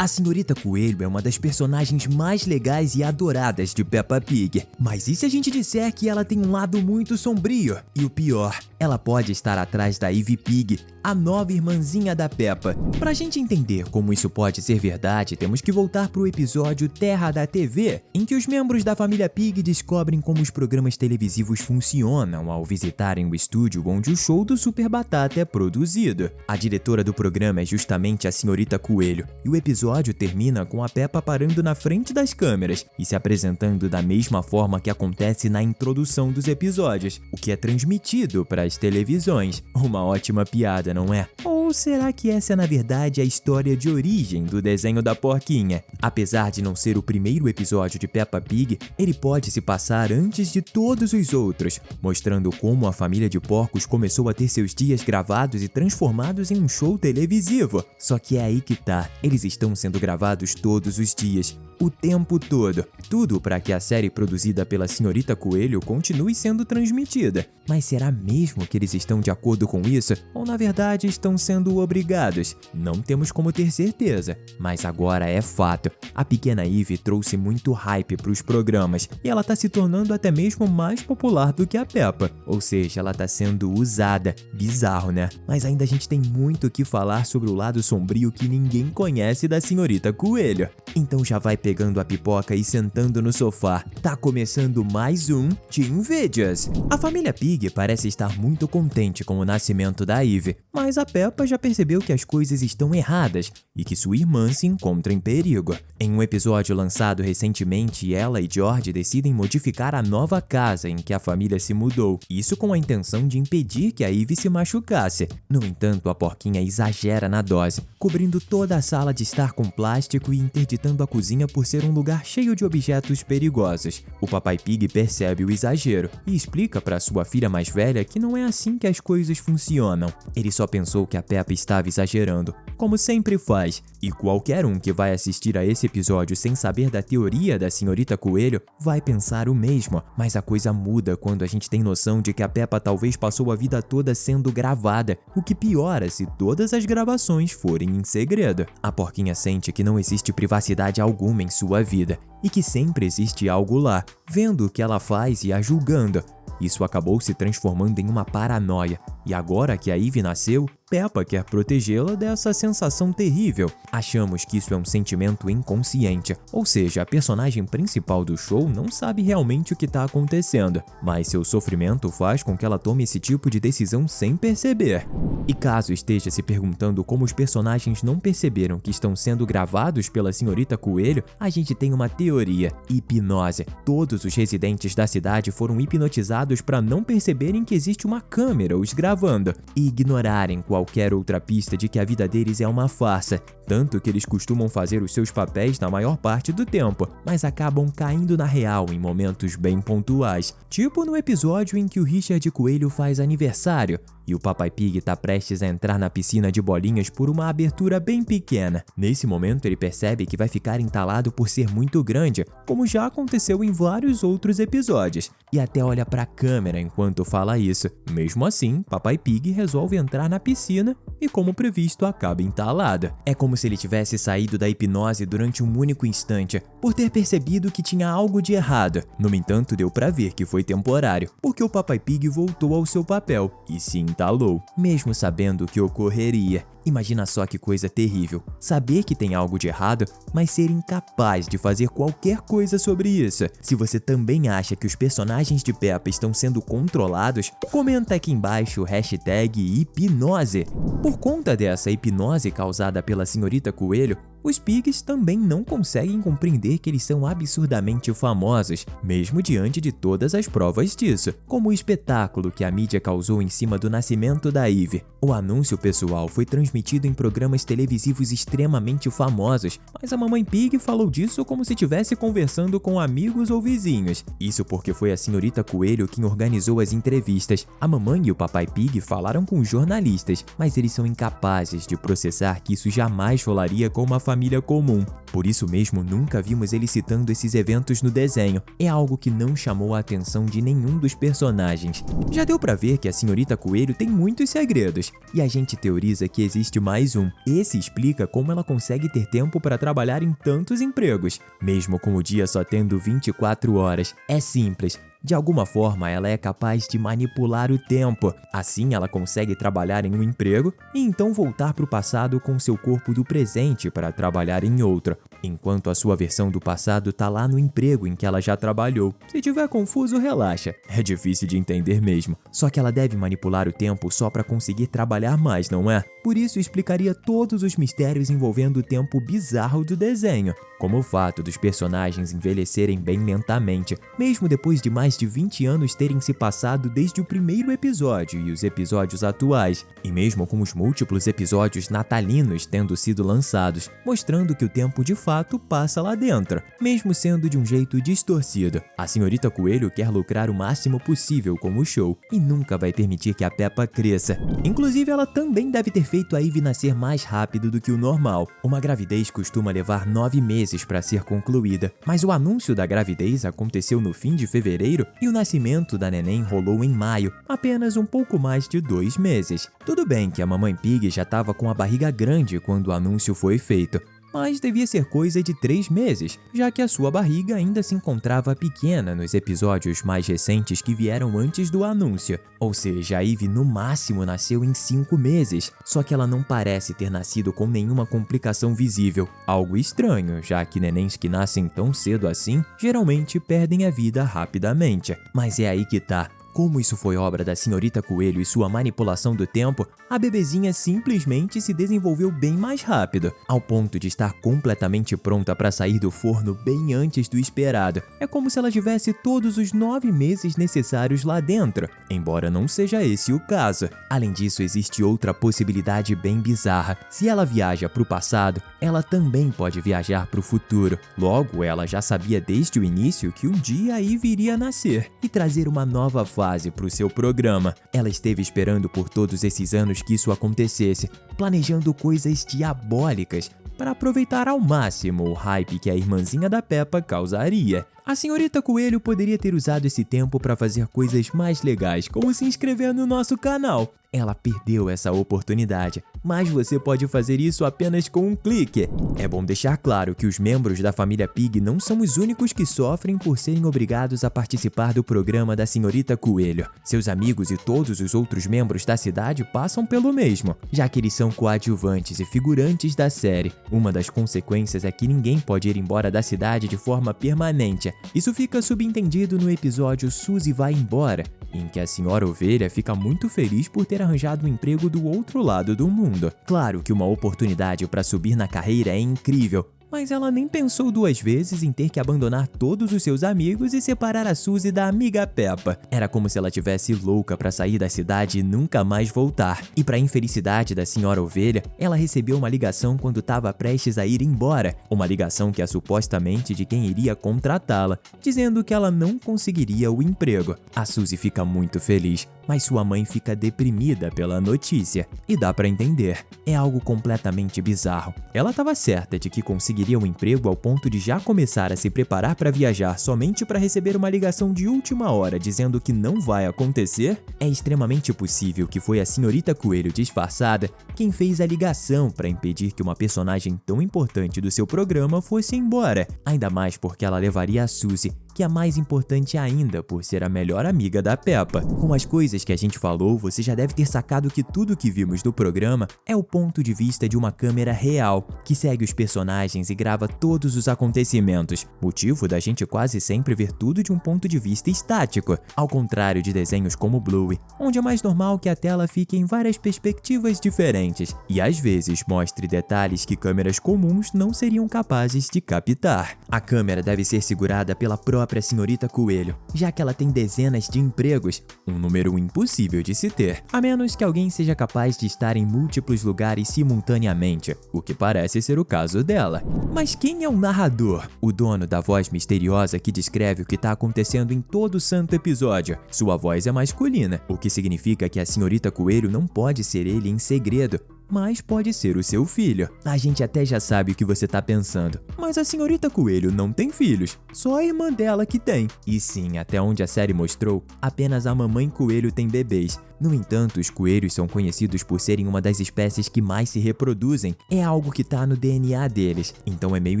A Senhorita Coelho é uma das personagens mais legais e adoradas de Peppa Pig. Mas e se a gente disser que ela tem um lado muito sombrio? E o pior, ela pode estar atrás da Ivy Pig, a nova irmãzinha da Peppa. Pra gente entender como isso pode ser verdade, temos que voltar pro episódio Terra da TV, em que os membros da família Pig descobrem como os programas televisivos funcionam ao visitarem o estúdio onde o show do Super Batata é produzido. A diretora do programa é justamente a Senhorita Coelho, e o episódio termina com a Peppa parando na frente das câmeras e se apresentando da mesma forma que acontece na introdução dos episódios, o que é transmitido para as televisões. Uma ótima piada, não é? Ou será que essa é na verdade a história de origem do desenho da porquinha? Apesar de não ser o primeiro episódio de Peppa Pig, ele pode se passar antes de todos os outros, mostrando como a família de porcos começou a ter seus dias gravados e transformados em um show televisivo. Só que é aí que tá, eles estão sendo gravados todos os dias, o tempo todo. Tudo para que a série produzida pela Senhorita Coelho continue sendo transmitida. Mas será mesmo que eles estão de acordo com isso? Ou na verdade estão sendo obrigados? Não temos como ter certeza, mas agora é fato. A pequena Ivy trouxe muito hype para os programas e ela tá se tornando até mesmo mais popular do que a Peppa. Ou seja, ela tá sendo usada. Bizarro, né? Mas ainda a gente tem muito o que falar sobre o lado sombrio que ninguém conhece da Senhorita Coelho. Então já vai pegando a pipoca e sentando no sofá. Tá começando mais um Teen Videos. A família Pig parece estar muito contente com o nascimento da Ivy, mas a Peppa já percebeu que as coisas estão erradas e que sua irmã se encontra em perigo. Em um episódio lançado recentemente, ela e George decidem modificar a nova casa em que a família se mudou, isso com a intenção de impedir que a Ivy se machucasse. No entanto, a porquinha exagera na dose, cobrindo toda a sala de estar com plástico e interditando a cozinha por ser um lugar cheio de objetos perigosos. O papai Pig percebe o exagero e explica para sua filha mais velha que não é assim que as coisas funcionam. Ele só pensou que a Peppa estava exagerando, como sempre faz, e qualquer um que vai assistir a esse episódio sem saber da teoria da Senhorita Coelho vai pensar o mesmo, mas a coisa muda quando a gente tem noção de que a Peppa talvez passou a vida toda sendo gravada, o que piora se todas as gravações forem em segredo. A porquinha sente que não existe privacidade alguma em sua vida e que sempre existe algo lá, vendo o que ela faz e a julgando. Isso acabou se transformando em uma paranoia, e agora que a Ivy nasceu, Peppa quer protegê-la dessa sensação terrível. Achamos que isso é um sentimento inconsciente, ou seja, a personagem principal do show não sabe realmente o que está acontecendo, mas seu sofrimento faz com que ela tome esse tipo de decisão sem perceber. E caso esteja se perguntando como os personagens não perceberam que estão sendo gravados pela Senhorita Coelho, a gente tem uma teoria: hipnose. Todos os residentes da cidade foram hipnotizados para não perceberem que existe uma câmera os gravando e ignorarem qualquer outra pista de que a vida deles é uma farsa, tanto que eles costumam fazer os seus papéis na maior parte do tempo, mas acabam caindo na real em momentos bem pontuais, tipo no episódio em que o Richard Coelho faz aniversário e o papai Pig tá prestes a entrar na piscina de bolinhas por uma abertura bem pequena. Nesse momento ele percebe que vai ficar entalado por ser muito grande, como já aconteceu em vários outros episódios, e até olha pra câmera enquanto fala isso. Mesmo assim, papai Pig resolve entrar na piscina e, como previsto, acaba entalado. É como se ele tivesse saído da hipnose durante um único instante, por ter percebido que tinha algo de errado. No entanto, deu pra ver que foi temporário, porque o papai Pig voltou ao seu papel e se entalou, mesmo sabendo o que ocorreria. Imagina só que coisa terrível, saber que tem algo de errado, mas ser incapaz de fazer qualquer coisa sobre isso. Se você também acha que os personagens de Peppa estão sendo controlados, comenta aqui embaixo o hashtag hipnose. Por conta dessa hipnose causada pela Senhorita Coelho, os Pigs também não conseguem compreender que eles são absurdamente famosos, mesmo diante de todas as provas disso, como o espetáculo que a mídia causou em cima do nascimento da Ivy. O anúncio pessoal foi transmitido em programas televisivos extremamente famosos, mas a mamãe Pig falou disso como se estivesse conversando com amigos ou vizinhos. Isso porque foi a Senhorita Coelho quem organizou as entrevistas. A mamãe e o papai Pig falaram com os jornalistas, mas eles são incapazes de processar que isso jamais rolaria com uma família comum. Por isso mesmo, nunca vimos ele citando esses eventos no desenho. É algo que não chamou a atenção de nenhum dos personagens. Já deu pra ver que a Senhorita Coelho tem muitos segredos, e a gente teoriza que existe mais um. Esse explica como ela consegue ter tempo para trabalhar em tantos empregos, mesmo com o dia só tendo 24 horas. É simples. De alguma forma, ela é capaz de manipular o tempo. Assim, ela consegue trabalhar em um emprego e então voltar para o passado com seu corpo do presente para trabalhar em outro, enquanto a sua versão do passado tá lá no emprego em que ela já trabalhou. Se tiver confuso, relaxa. É difícil de entender mesmo. Só que ela deve manipular o tempo só para conseguir trabalhar mais, não é? Por isso explicaria todos os mistérios envolvendo o tempo bizarro do desenho, como o fato dos personagens envelhecerem bem lentamente, mesmo depois de mais de 20 anos terem se passado desde o primeiro episódio e os episódios atuais, e mesmo com os múltiplos episódios natalinos tendo sido lançados, mostrando que o tempo de fato passa lá dentro, mesmo sendo de um jeito distorcido. A Senhorita Coelho quer lucrar o máximo possível com o show e nunca vai permitir que a Peppa cresça. Inclusive, ela também deve ter feito a Ivy nascer mais rápido do que o normal. Uma gravidez costuma levar 9 meses para ser concluída, mas o anúncio da gravidez aconteceu no fim de fevereiro e o nascimento da neném rolou em maio, apenas um pouco mais de 2 meses. Tudo bem que a mamãe Pig já estava com a barriga grande quando o anúncio foi feito, mas devia ser coisa de 3 meses, já que a sua barriga ainda se encontrava pequena nos episódios mais recentes que vieram antes do anúncio. Ou seja, a Ivy no máximo nasceu em 5 meses, só que ela não parece ter nascido com nenhuma complicação visível. Algo estranho, já que nenéns que nascem tão cedo assim, geralmente perdem a vida rapidamente. Mas é aí que tá. Como isso foi obra da Senhorita Coelho e sua manipulação do tempo, a bebezinha simplesmente se desenvolveu bem mais rápido, ao ponto de estar completamente pronta para sair do forno bem antes do esperado. É como se ela tivesse todos os 9 meses necessários lá dentro, embora não seja esse o caso. Além disso, existe outra possibilidade bem bizarra. Se ela viaja para o passado, ela também pode viajar para o futuro. Logo, ela já sabia desde o início que um dia a Ivy iria nascer e trazer uma nova fase para o seu programa. Ela esteve esperando por todos esses anos que isso acontecesse, planejando coisas diabólicas para aproveitar ao máximo o hype que a irmãzinha da Peppa causaria. A Senhorita Coelho poderia ter usado esse tempo para fazer coisas mais legais, como se inscrever no nosso canal. Ela perdeu essa oportunidade, mas você pode fazer isso apenas com um clique. É bom deixar claro que os membros da família Pig não são os únicos que sofrem por serem obrigados a participar do programa da Senhorita Coelho. Seus amigos e todos os outros membros da cidade passam pelo mesmo, já que eles são coadjuvantes e figurantes da série. Uma das consequências é que ninguém pode ir embora da cidade de forma permanente. Isso fica subentendido no episódio Suzy Vai Embora, em que a Senhora Ovelha fica muito feliz por ter arranjado um emprego do outro lado do mundo. Claro que uma oportunidade para subir na carreira é incrível, mas ela nem pensou 2 vezes em ter que abandonar todos os seus amigos e separar a Suzy da amiga Peppa. Era como se ela tivesse louca para sair da cidade e nunca mais voltar. E para infelicidade da Senhora Ovelha, ela recebeu uma ligação quando estava prestes a ir embora. Uma ligação que é supostamente de quem iria contratá-la, dizendo que ela não conseguiria o emprego. A Suzy fica muito feliz, mas sua mãe fica deprimida pela notícia. E dá para entender, é algo completamente bizarro. Ela estava certa de que conseguiria um emprego ao ponto de já começar a se preparar para viajar somente para receber uma ligação de última hora dizendo que não vai acontecer? É extremamente possível que foi a Senhorita Coelho disfarçada quem fez a ligação para impedir que uma personagem tão importante do seu programa fosse embora, ainda mais porque ela levaria a Suzy, que é mais importante ainda por ser a melhor amiga da Peppa. Com as coisas que a gente falou, você já deve ter sacado que tudo que vimos do programa é o ponto de vista de uma câmera real, que segue os personagens e grava todos os acontecimentos, motivo da gente quase sempre ver tudo de um ponto de vista estático, ao contrário de desenhos como Bluey, onde é mais normal que a tela fique em várias perspectivas diferentes, e às vezes mostre detalhes que câmeras comuns não seriam capazes de captar. A câmera deve ser segurada pela própria Senhorita Coelho, já que ela tem dezenas de empregos, um número impossível de se ter, a menos que alguém seja capaz de estar em múltiplos lugares simultaneamente, o que parece ser o caso dela. Mas quem é o narrador? O dono da voz misteriosa que descreve o que está acontecendo em todo o santo episódio. Sua voz é masculina, o que significa que a Senhorita Coelho não pode ser ele em segredo, mas pode ser o seu filho. A gente até já sabe o que você tá pensando, mas a senhorita Coelho não tem filhos, só a irmã dela que tem. E sim, até onde a série mostrou, apenas a mamãe coelho tem bebês. No entanto, os coelhos são conhecidos por serem uma das espécies que mais se reproduzem. É algo que tá no DNA deles, então é meio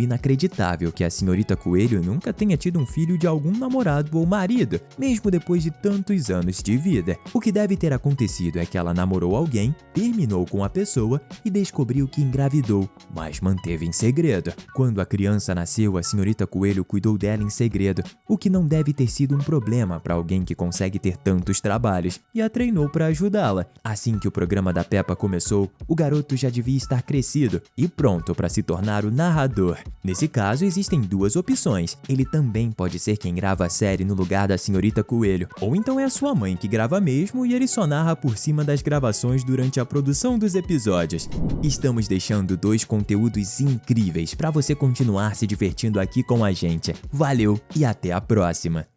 inacreditável que a senhorita Coelho nunca tenha tido um filho de algum namorado ou marido, mesmo depois de tantos anos de vida. O que deve ter acontecido é que ela namorou alguém, terminou com a pessoa e descobriu que engravidou, mas manteve em segredo. Quando a criança nasceu, a senhorita Coelho cuidou dela em segredo, o que não deve ter sido um problema para alguém que consegue ter tantos trabalhos, e a treinou para ajudá-la. Assim que o programa da Peppa começou, o garoto já devia estar crescido e pronto para se tornar o narrador. Nesse caso, existem duas opções. Ele também pode ser quem grava a série no lugar da senhorita Coelho, ou então é a sua mãe que grava mesmo e ele só narra por cima das gravações durante a produção dos episódios. Estamos deixando 2 conteúdos incríveis para você continuar se divertindo aqui com a gente. Valeu e até a próxima!